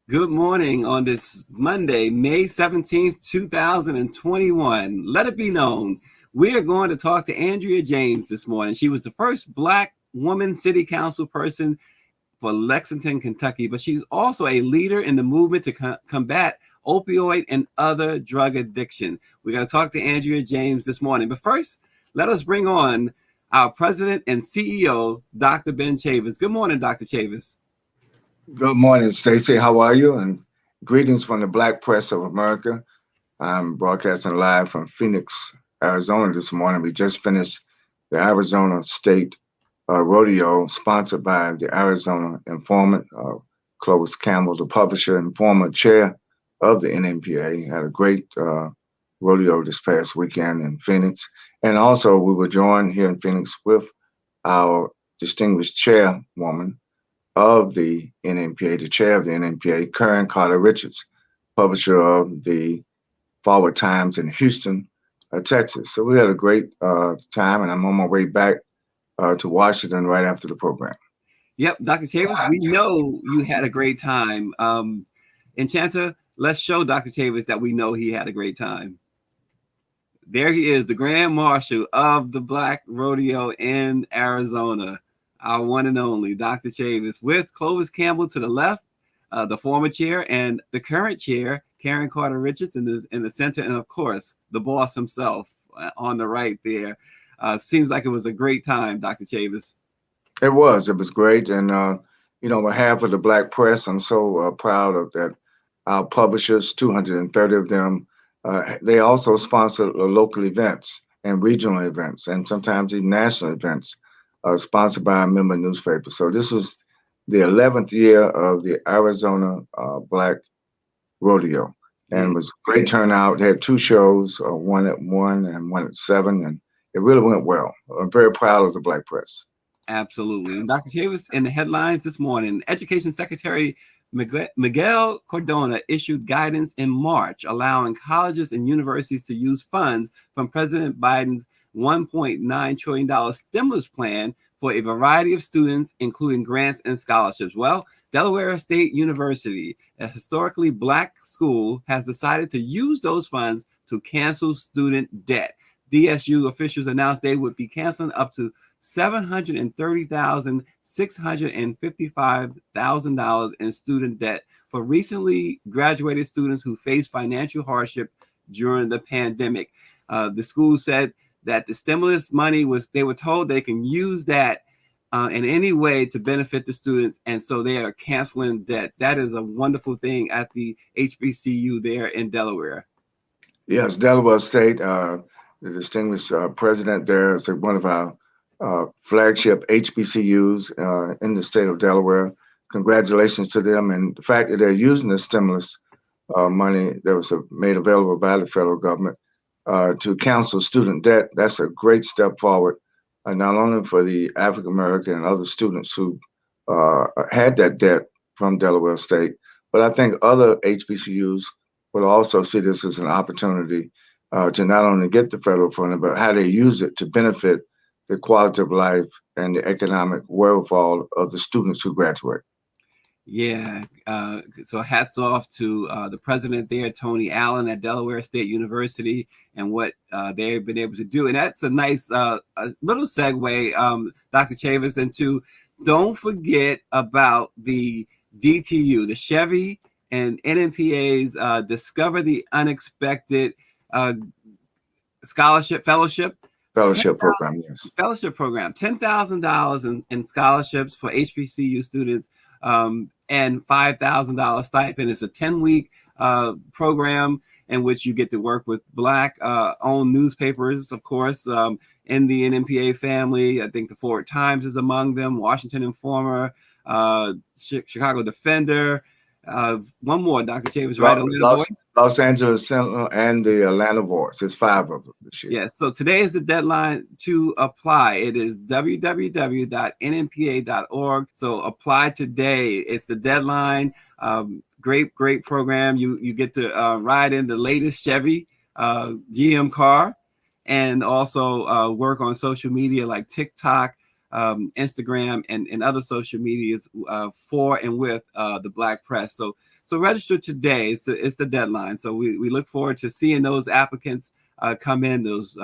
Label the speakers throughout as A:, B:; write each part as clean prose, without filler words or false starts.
A: Good morning on this Monday, May 17th, 2021. Let it be known, we are going to talk to Andrea James this morning. She was the first Black woman city council person for Lexington, Kentucky, but she's also a leader in the movement to combat opioid and other drug addiction. We're going to talk to Andrea James this morning. But first, let us bring on our president and CEO, Dr. Ben Chavis. Good morning, Dr. Chavis.
B: Good morning, Stacy. How are you? And greetings from the Black Press of America. I'm broadcasting live from Phoenix, Arizona this morning. We just finished the Arizona State Rodeo, sponsored by the Arizona Informant, Clovis Campbell, the publisher and former chair of the NMPA. Had a great rodeo this past weekend in Phoenix. And also, we were joined here in Phoenix with our distinguished chairwoman of the NMPA, the chair of the NMPA, Karen Carter Richards, publisher of the Forward Times in Houston, Texas. So we had a great time, and I'm on my way back to Washington right after the program.
A: Yep, Dr. Chavis, we know you had a great time. Enchanta, let's show Dr. Chavis that we know he had a great time. There he is, the Grand Marshal of the Black Rodeo in Arizona, our one and only Dr. Chavis, with Clovis Campbell to the left, the former chair, and the current chair, Karen Carter Richards, in the center, and of course, the boss himself on the right there. Seems like it was a great time, Dr. Chavis.
B: It was great. And, on behalf of the Black Press, I'm so proud of that. Our publishers, 230 of them, they also sponsor local events and regional events, and sometimes even national events sponsored by a member newspaper. So this was the 11th year of the Arizona Black Rodeo, and it was a great turnout. They had two shows, one at 1 and one at 7, and it really went well. I'm very proud of the Black Press.
A: Absolutely. And Dr. Chavis, in the headlines this morning, Education Secretary Miguel Cardona issued guidance in March allowing colleges and universities to use funds from President Biden's $1.9 trillion stimulus plan for a variety of students, including grants and scholarships. Well, Delaware State University, a historically Black school, has decided to use those funds to cancel student debt. DSU officials announced they would be canceling up to $730,655 in student debt for recently graduated students who faced financial hardship during the pandemic. The school said that the stimulus money they were told they can use that in any way to benefit the students, and so they are canceling debt. That is a wonderful thing at the HBCU there in Delaware.
B: Yes, Delaware State, the distinguished president there is one of our flagship HBCUs in the state of Delaware. Congratulations to them. And the fact that they're using the stimulus money that was made available by the federal government to cancel student debt, that's a great step forward, not only for the African American and other students who had that debt from Delaware State, but I think other HBCUs will also see this as an opportunity to not only get the federal funding, but how they use it to benefit the quality of life and the economic wherewithal of the students who graduate.
A: Yeah. So hats off to the president there, Tony Allen at Delaware State University, and what they've been able to do. And that's a nice little segue, Dr. Chavis, into don't forget about the DTU, the Chevy and NMPA's Discover the Unexpected Fellowship
B: Program, yes.
A: Fellowship program, $10,000 in scholarships for HBCU students, and $5,000 stipend. It's a 10-week program in which you get to work with Black owned newspapers, of course, in the NMPA family. I think the Forward Times is among them, Washington Informer, Chicago Defender. One more, Dr. Chavis, right?
B: Los Angeles Sentinel and the Atlanta Voice. It's 5 of them this year.
A: Yeah, so today is the deadline to apply. It is www.nmpa.org. So apply today. It's the deadline. Great program. You get to ride in the latest Chevy GM car, and also work on social media like TikTok, Instagram, and other social medias for and with the Black press. So So register today. It's the deadline. So we look forward to seeing those applicants come in, those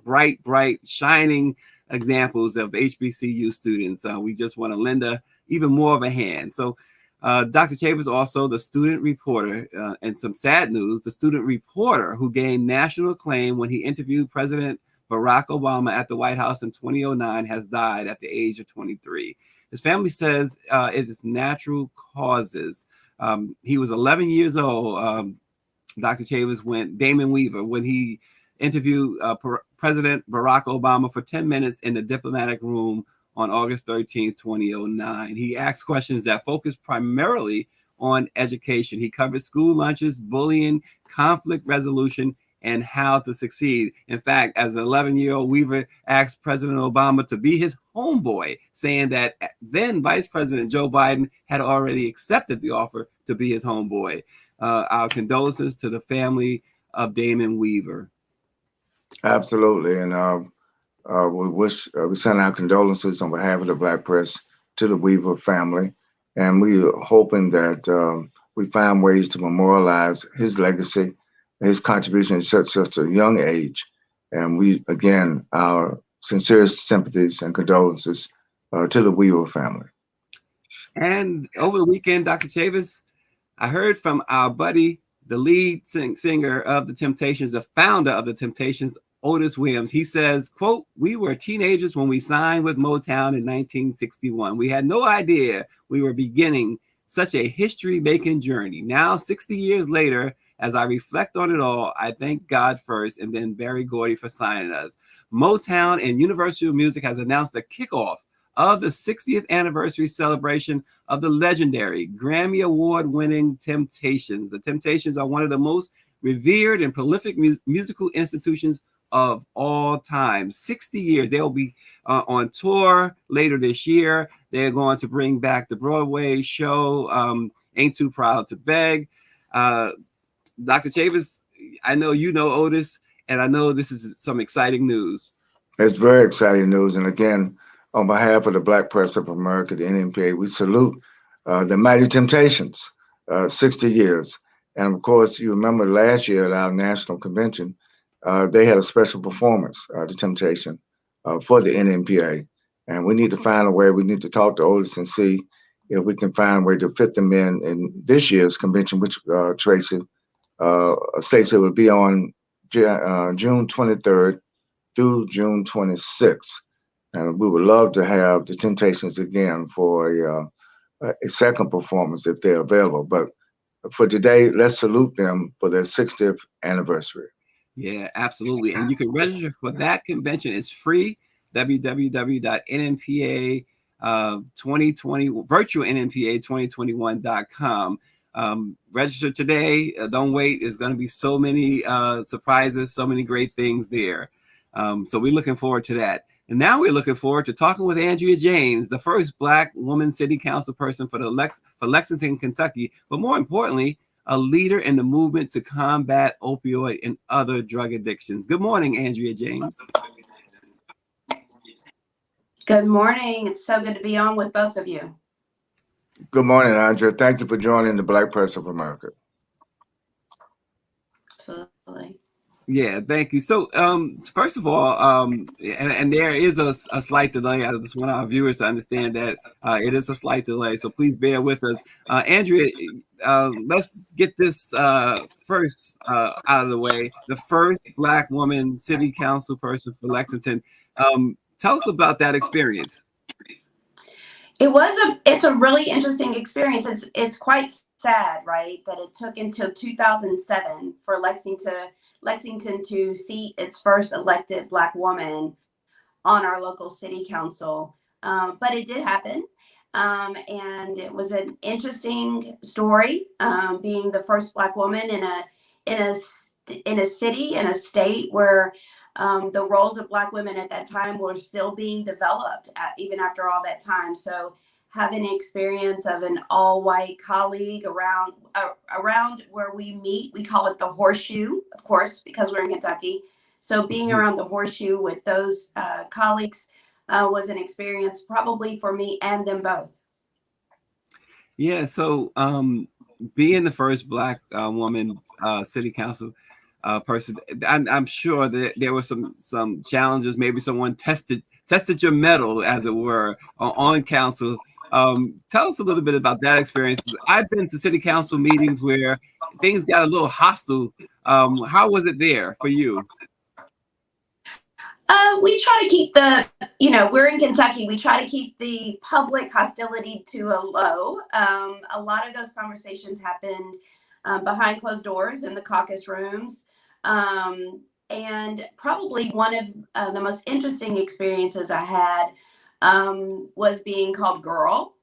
A: bright, shining examples of HBCU students. We just want to lend even more of a hand. So Dr. Chavis, also the student reporter, and some sad news, the student reporter who gained national acclaim when he interviewed President Barack Obama at the White House in 2009, has died at the age of 23. His family says it is natural causes. He was 11 years old, Dr. Chavis, when Damon Weaver, when he interviewed President Barack Obama for 10 minutes in the diplomatic room on August 13th, 2009. He asked questions that focused primarily on education. He covered school lunches, bullying, conflict resolution, and how to succeed. In fact, as an 11-year-old, Weaver asked President Obama to be his homeboy, saying that then Vice President Joe Biden had already accepted the offer to be his homeboy. Our condolences to the family of Damon Weaver.
B: Absolutely. And we send our condolences on behalf of the Black press to the Weaver family. And we are hoping that we find ways to memorialize his legacy, his contribution at such a young age. And we, again, our sincerest sympathies and condolences to the Weaver family.
A: And over the weekend, Dr. Chavis, I heard from our buddy, the lead singer of the Temptations, the founder of the Temptations, Otis Williams. He says, quote, "We were teenagers when we signed with Motown in 1961. We had no idea we were beginning such a history-making journey. Now, 60 years later, as I reflect on it all, I thank God first and then Berry Gordy for signing us. Motown and Universal Music has announced the kickoff of the 60th anniversary celebration of the legendary Grammy Award-winning Temptations. The Temptations are one of the most revered and prolific musical institutions of all time. 60 years. They'll be on tour later this year. They're going to bring back the Broadway show, Ain't Too Proud to Beg. Dr. Chavis, I know you know Otis, and I know this is some exciting news.
B: It's very exciting news. And again, on behalf of the Black Press of America, the NMPA, we salute the Mighty Temptations, 60 years. And of course, you remember last year at our national convention, they had a special performance, the Temptation, for the NMPA. And we need to find a way, we need to talk to Otis and see if we can find a way to fit them in this year's convention, which Stacy will be on June 23rd through June 26th. And we would love to have the Temptations again for a second performance if they're available. But for today, let's salute them for their 60th anniversary.
A: Yeah, absolutely. And you can register for that convention. It's free. www.nmpa 2020 virtual NMPA 2021.com. Register today. Don't wait. There's going to be so many surprises, so many great things there. So we're looking forward to that. And now we're looking forward to talking with Andrea James, the first Black woman city council person for Lexington, Kentucky, but more importantly, a leader in the movement to combat opioid and other drug addictions. Good morning, Andrea James.
C: Good morning. It's so good to be on with both of you.
B: Good morning, Andrea. Thank you for joining the Black Press of America.
C: Absolutely.
A: Yeah, thank you. So, first of all, and there is a slight delay. I just want our viewers to understand that it is a slight delay. So please bear with us. Andrea, let's get this first out of the way. The first Black woman city council person for Lexington. Tell us about that experience.
C: It's a really interesting experience. It's quite sad, right, that it took until 2007 for Lexington to seat its first elected Black woman on our local city council. But it did happen. And it was an interesting story, being the first Black woman in a city, in a state where the roles of Black women at that time were still being developed, even after all that time. So having an experience of an all-white colleague around where we meet, we call it the horseshoe, of course, because we're in Kentucky. So being around the horseshoe with those colleagues was an experience probably for me and them both.
A: Yeah. So being the first Black woman city council person, I'm sure that there were some challenges. Maybe someone tested your mettle, as it were, on council. Tell us a little bit about that experience. I've been to city council meetings where things got a little hostile. How was it there for you?
C: We try to keep we're in Kentucky. We try to keep the public hostility to a low. A lot of those conversations happened behind closed doors in the caucus rooms. And probably one of the most interesting experiences I had was being called girl.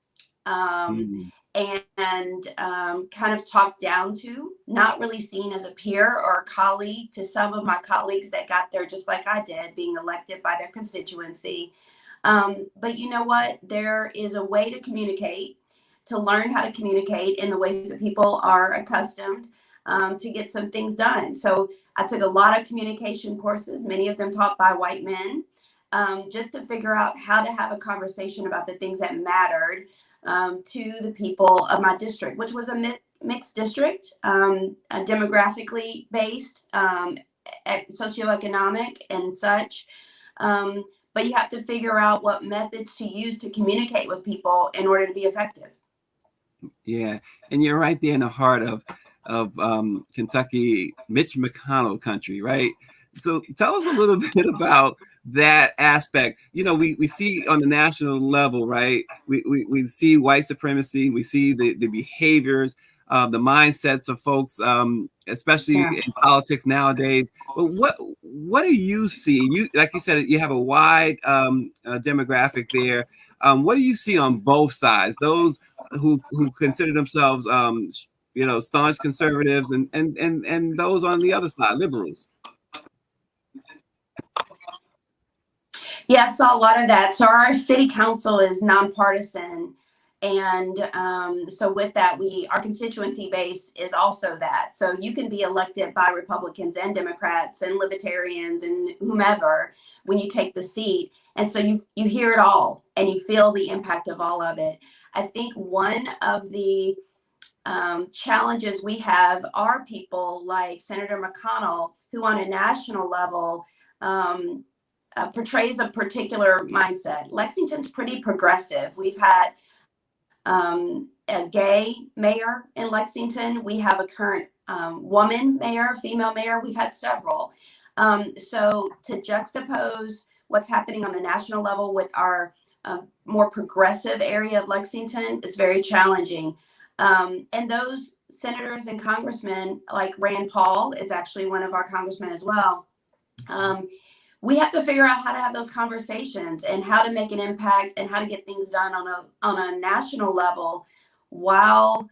C: And kind of talked down to, not really seen as a peer or a colleague to some of my colleagues that got there just like I did, being elected by their constituency. But you know what? There is a way to communicate, to learn how to communicate in the ways that people are accustomed to get some things done. So I took a lot of communication courses, many of them taught by white men, just to figure out how to have a conversation about the things that mattered to the people of my district, which was a mixed district, demographically based, socioeconomic and such. But you have to figure out what methods to use to communicate with people in order to be effective.
A: Yeah, and you're right there in the heart of Kentucky, Mitch McConnell country, right? So tell us a little bit about that aspect. You know, we see on the national level, right? We see white supremacy, we see the behaviors, the mindsets of folks, especially in politics nowadays. But what do you see? You, like you said, you have a wide demographic there. What do you see on both sides? Those who consider themselves staunch conservatives and those on the other side, liberals.
C: Yeah, I saw a lot of that. So our city council is nonpartisan. And so with that, our constituency base is also that. So you can be elected by Republicans and Democrats and Libertarians and whomever when you take the seat. And so you hear it all and you feel the impact of all of it. I think one of the challenges we have are people like Senator McConnell, who on a national level portrays a particular mindset. Lexington's pretty progressive. We've had a gay mayor in Lexington. We have a current woman mayor, female mayor. We've had several. So to juxtapose what's happening on the national level with our more progressive area of Lexington is very challenging. And those senators and congressmen, like Rand Paul is actually one of our congressmen as well. We have to figure out how to have those conversations and how to make an impact and how to get things done on a national level while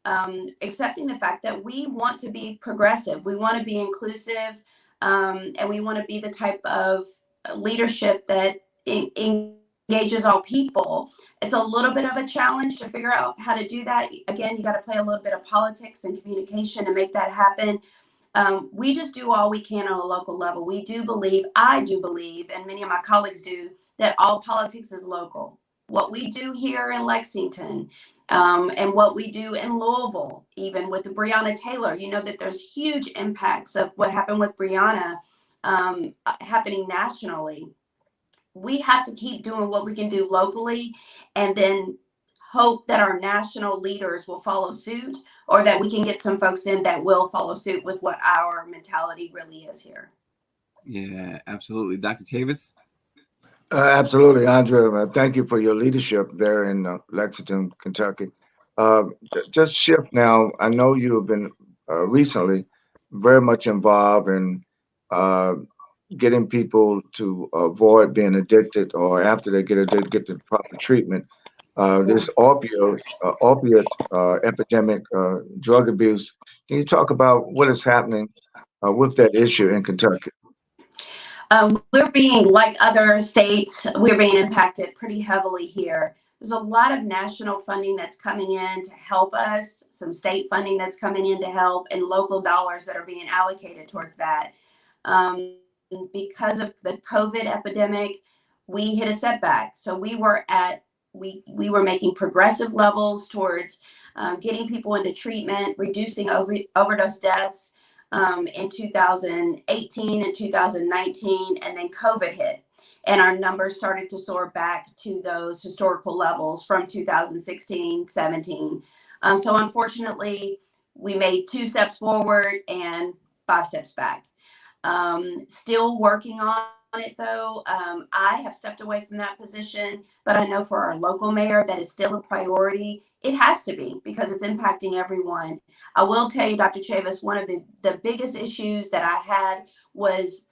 C: accepting the fact that we want to be progressive. We want to be inclusive, and we want to be the type of leadership that engages all people. It's a little bit of a challenge to figure out how to do that. Again, you got to play a little bit of politics and communication to make that happen. We just do all we can on a local level. I do believe, and many of my colleagues do, that all politics is local. What we do here in Lexington, and what we do in Louisville, even with the Breonna Taylor, you know that there's huge impacts of what happened with Breonna happening nationally. We have to keep doing what we can do locally and then hope that our national leaders will follow suit, or that we can get some folks in that will follow suit with what our mentality really is here.
A: Yeah, absolutely. Dr. Chavis?
B: Absolutely, Andrea. Thank you for your leadership there in Lexington, Kentucky. Just shift now. I know you have been recently very much involved in getting people to avoid being addicted, or after they get addicted, get the proper treatment. This opiate epidemic, drug abuse. Can you talk about what is happening with that issue in Kentucky?
C: We're being, like other states, we're being impacted pretty heavily here. There's a lot of national funding that's coming in to help us, some state funding that's coming in to help, and local dollars that are being allocated towards that. Because of the COVID epidemic, we hit a setback. So we were at we were making progressive levels towards getting people into treatment, reducing overdose deaths in 2018 and 2019, and then COVID hit. And our numbers started to soar back to those historical levels from 2016, 17. So unfortunately, we made 2 steps forward and 5 steps back. Still working on it though. I have stepped away from that position, but I know for our local mayor that is still a priority. It has to be because it's impacting everyone. I will tell you, Dr. Chavis, one of the biggest issues that I had was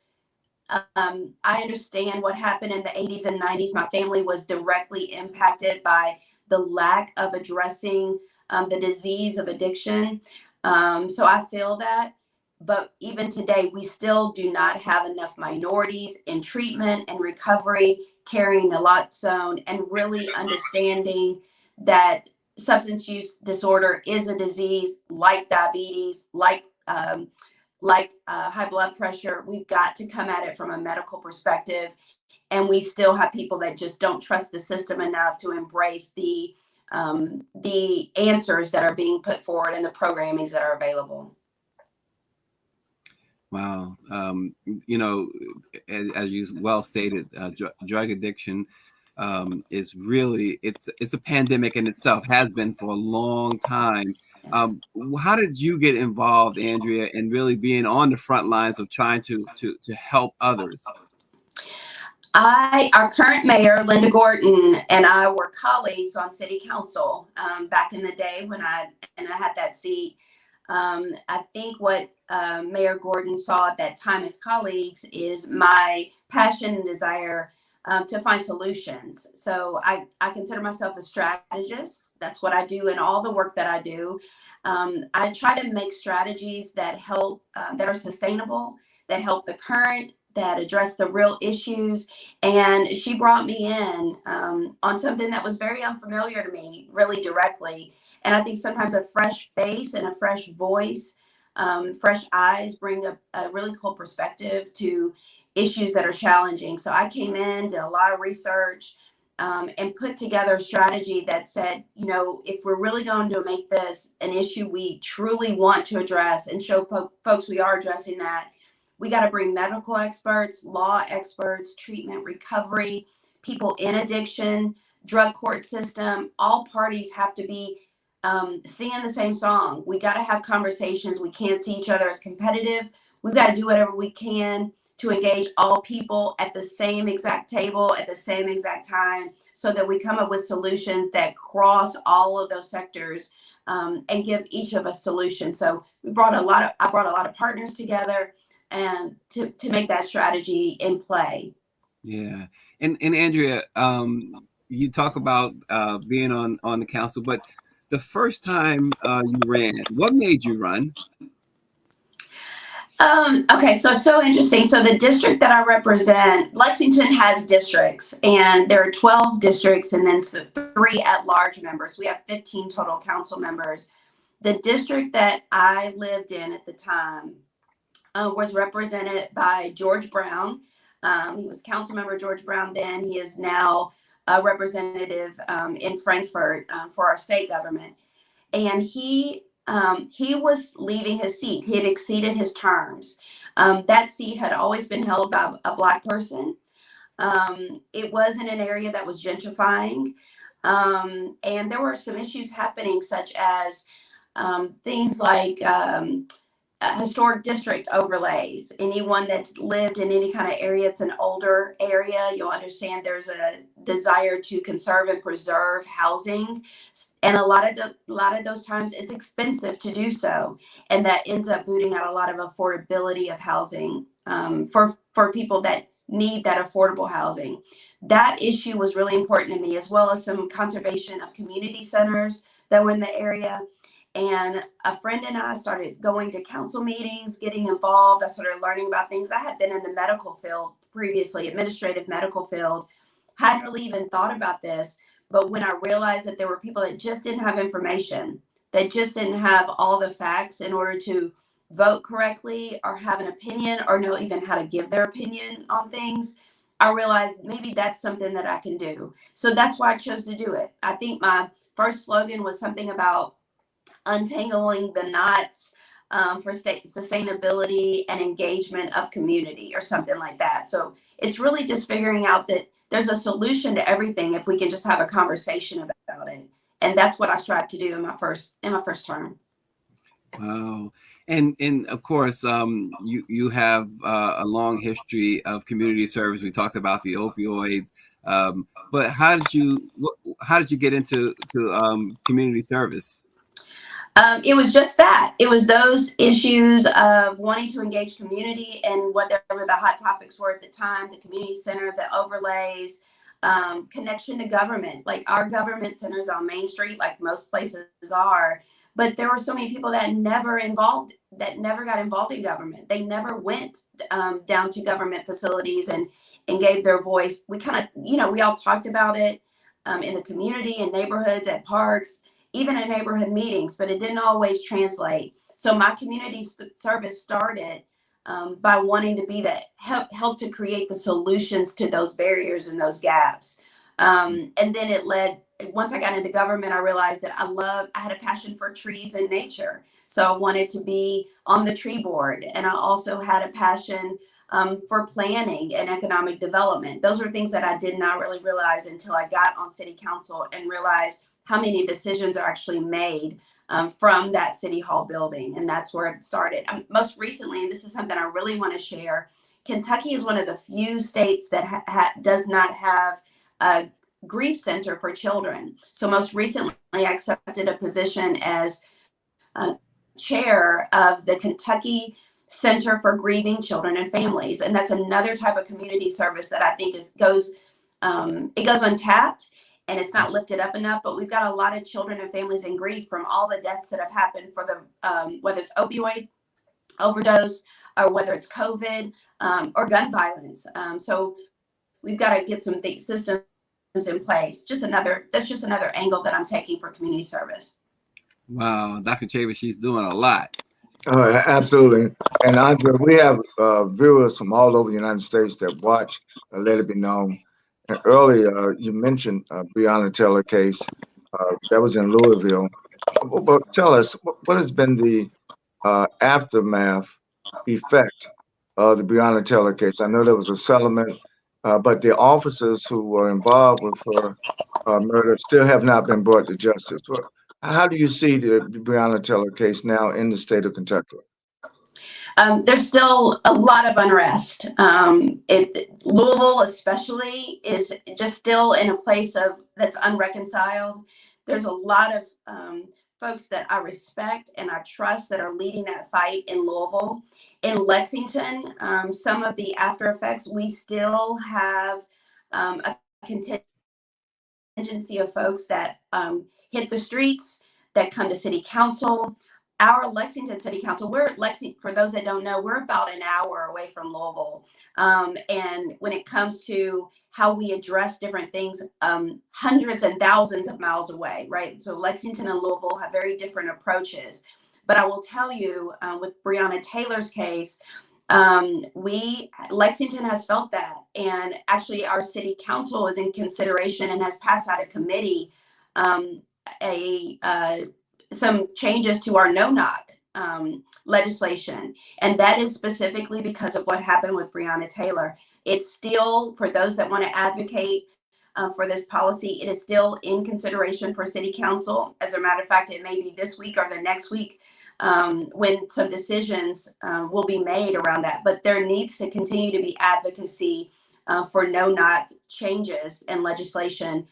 C: I understand what happened in the 80s and 90s. My family was directly impacted by the lack of addressing the disease of addiction. So I feel that. But even today, we still do not have enough minorities in treatment and recovery, carrying naloxone, and really understanding that substance use disorder is a disease like diabetes, like high blood pressure. We've got to come at it from a medical perspective. And we still have people that just don't trust the system enough to embrace the answers that are being put forward and the programmings that are available.
A: Wow. You know, as you well stated, drug addiction is really, it's a pandemic in itself, has been for a long time. How did you get involved, Andrea, in really being on the front lines of trying to help others?
C: Our current mayor, Linda Gordon, and I were colleagues on city council back in the day when I had that seat. I think what Mayor Gordon saw at that time as colleagues is my passion and desire to find solutions. So I consider myself a strategist. That's what I do in all the work that I do. I try to make strategies that help, that are sustainable, that help the current, that address the real issues. And she brought me in on something that was very unfamiliar to me, really directly. And I think sometimes a fresh face and a fresh voice, fresh eyes bring a really cool perspective to issues that are challenging. So I came in, did a lot of research, and put together a strategy that said, you know, if we're really going to make this an issue we truly want to address and show folks we are addressing that, we got to bring medical experts, law experts, treatment, recovery, people in addiction, drug court system. All parties have to be singing the same song. We got to have conversations. We can't see each other as competitive. We've got to do whatever we can to engage all people at the same exact table at the same exact time so that we come up with solutions that cross all of those sectors and give each of us solutions. So I brought a lot of partners together and to make that strategy in play.
A: Yeah. And Andrea, you talk about being on the council, but the first time you ran, what made you run?
C: Okay, so it's so interesting. So the district that I represent, Lexington has districts, and there are 12 districts and then 3 at-large members. We have 15 total council members. The district that I lived in at the time was represented by George Brown. He was council member George Brown then. He is now a representative in Frankfurt for our state government. And he was leaving his seat. He had exceeded his terms. That seat had always been held by a Black person. It was in an area that was gentrifying. And there were some issues happening, such as things like historic district overlays. Anyone that's lived in any kind of area, it's an older area, you'll understand there's a desire to conserve and preserve housing. And a lot of those times it's expensive to do so. And that ends up booting out a lot of affordability of housing for people that need that affordable housing. That issue was really important to me, as well as some conservation of community centers that were in the area. And a friend and I started going to council meetings, getting involved. I started learning about things. I had been in the medical field previously, administrative medical field, hadn't really even thought about this. But when I realized that there were people that just didn't have information, that just didn't have all the facts in order to vote correctly or have an opinion or know even how to give their opinion on things, I realized maybe that's something that I can do. So that's why I chose to do it. I think my first slogan was something about untangling the knots for sustainability and engagement of community or something like that. So it's really just figuring out that there's a solution to everything if we can just have a conversation about it. And that's what I strive to do in my first term.
A: Wow. And of course, you have a long history of community service. We talked about the opioids, but how did you get into community service?
C: It was just that. It was those issues of wanting to engage community and whatever the hot topics were at the time, the community center, the overlays, connection to government. Like our government centers on Main Street, like most places are. But there were so many people that never got involved in government. They never went down to government facilities and gave their voice. We kind of, we all talked about it in the community, in neighborhoods, at parks, even in neighborhood meetings, but it didn't always translate. So my community service started by wanting to be that help to create the solutions to those barriers and those gaps. And then it led, once I got into government, I realized that I had a passion for trees and nature. So I wanted to be on the tree board. And I also had a passion for planning and economic development. Those were things that I did not really realize until I got on city council and realized how many decisions are actually made from that city hall building. And that's where it started. Most recently, and this is something I really want to share, Kentucky is one of the few states that does not have a grief center for children. So most recently, I accepted a position as chair of the Kentucky Center for Grieving Children and Families. And that's another type of community service that I think goes untapped. And it's not lifted up enough, but we've got a lot of children and families in grief from all the deaths that have happened for the whether it's opioid overdose or whether it's COVID or gun violence. So we've got to get some systems in place. That's just another angle that I'm taking for community service.
A: Wow, Dr. Chavis, she's doing a lot.
B: Absolutely. And Andrea, we have viewers from all over the United States that watch Let It Be Known. And earlier, you mentioned Breonna Taylor case that was in Louisville. But tell us, what has been the aftermath effect of the Breonna Taylor case? I know there was a settlement, but the officers who were involved with her murder still have not been brought to justice. How do you see the Breonna Taylor case now in the state of Kentucky?
C: There's still a lot of unrest. Louisville especially is just still in a place that's unreconciled. There's a lot of folks that I respect and I trust that are leading that fight in Louisville. In Lexington, some of the after effects, we still have a contingency of folks that hit the streets, that come to city council. Our Lexington City Council, for those that don't know, we're about an hour away from Louisville. And when it comes to how we address different things, hundreds and thousands of miles away, right? So Lexington and Louisville have very different approaches. But I will tell you, with Breonna Taylor's case, Lexington has felt that. And actually our city council is in consideration and has passed out a committee, some changes to our no-knock legislation. And that is specifically because of what happened with Breonna Taylor. It's still, for those that want to advocate for this policy, it is still in consideration for city council. As a matter of fact, it may be this week or the next week when some decisions will be made around that. But there needs to continue to be advocacy for no-knock changes and legislation.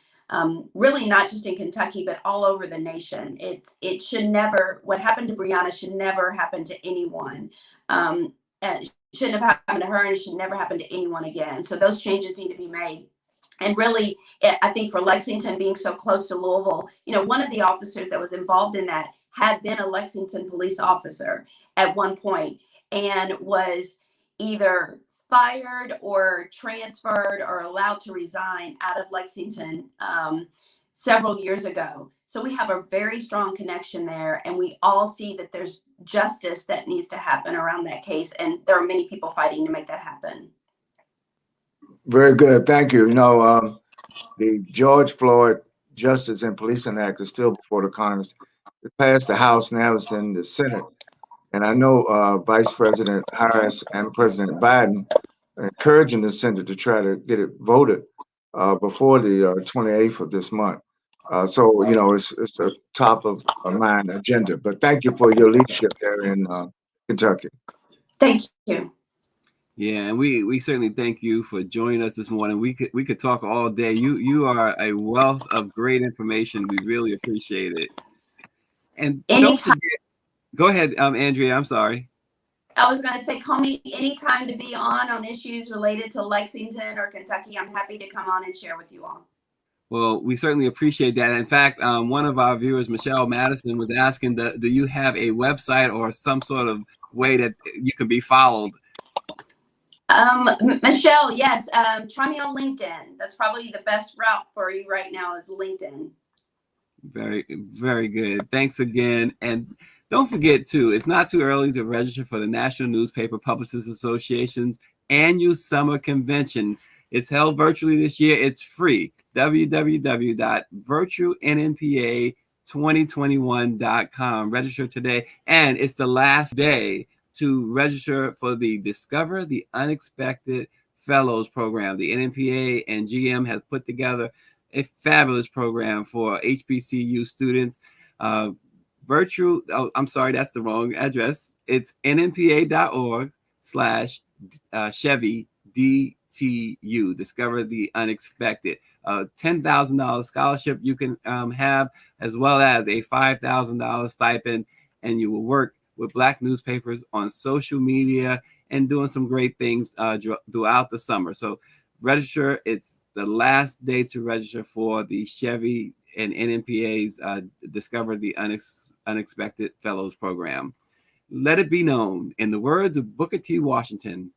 C: Really not just in Kentucky, but all over the nation. It should never, what happened to Breonna should never happen to anyone. It shouldn't have happened to her, and it should never happen to anyone again. So those changes need to be made. And really, I think for Lexington being so close to Louisville, one of the officers that was involved in that had been a Lexington police officer at one point and was either fired or transferred or allowed to resign out of Lexington several years ago. So we have a very strong connection there, and we all see that there's justice that needs to happen around that case, and there are many people fighting to make that happen.
B: Very good. Thank you. The George Floyd Justice and Policing Act is still before the Congress. It passed the House, now it's in the Senate. And I know Vice President Harris and President Biden are encouraging the Senate to try to get it voted before the 28th of this month. It's a top of mind agenda. But thank you for your leadership there in Kentucky.
C: Thank you.
A: Yeah, and we certainly thank you for joining us this morning. We could talk all day. You are a wealth of great information. We really appreciate it. And don't forget, go ahead, Andrea. I'm sorry.
C: I was going to say, call me anytime to be on issues related to Lexington or Kentucky. I'm happy to come on and share with you all.
A: Well, we certainly appreciate that. In fact, one of our viewers, Michelle Madison, was asking, do you have a website or some sort of way that you can be followed?
C: Michelle, yes. Try me on LinkedIn. That's probably the best route for you right now is LinkedIn.
A: Very, very good. Thanks again. And don't forget, too, it's not too early to register for the National Newspaper Publicists Association's annual summer convention. It's held virtually this year. It's free. www.virtualnmpa2021.com. Register today. And it's the last day to register for the Discover the Unexpected Fellows program. The NNPA and GM has put together a fabulous program for HBCU students. That's the wrong address. It's nnpa.org/Chevy DTU, Discover the Unexpected. $10,000 scholarship you can have, as well as a $5,000 stipend, and you will work with Black newspapers on social media and doing some great things throughout the summer. So register. It's the last day to register for the Chevy and NNPA's Discover the Unexpected Fellows program. Let it be known, in the words of Booker T. Washington,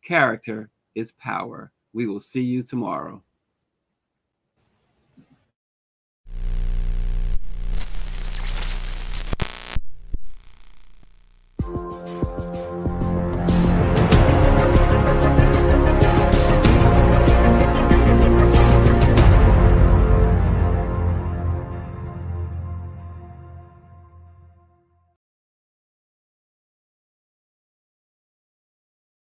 A: character is power. We will see you tomorrow.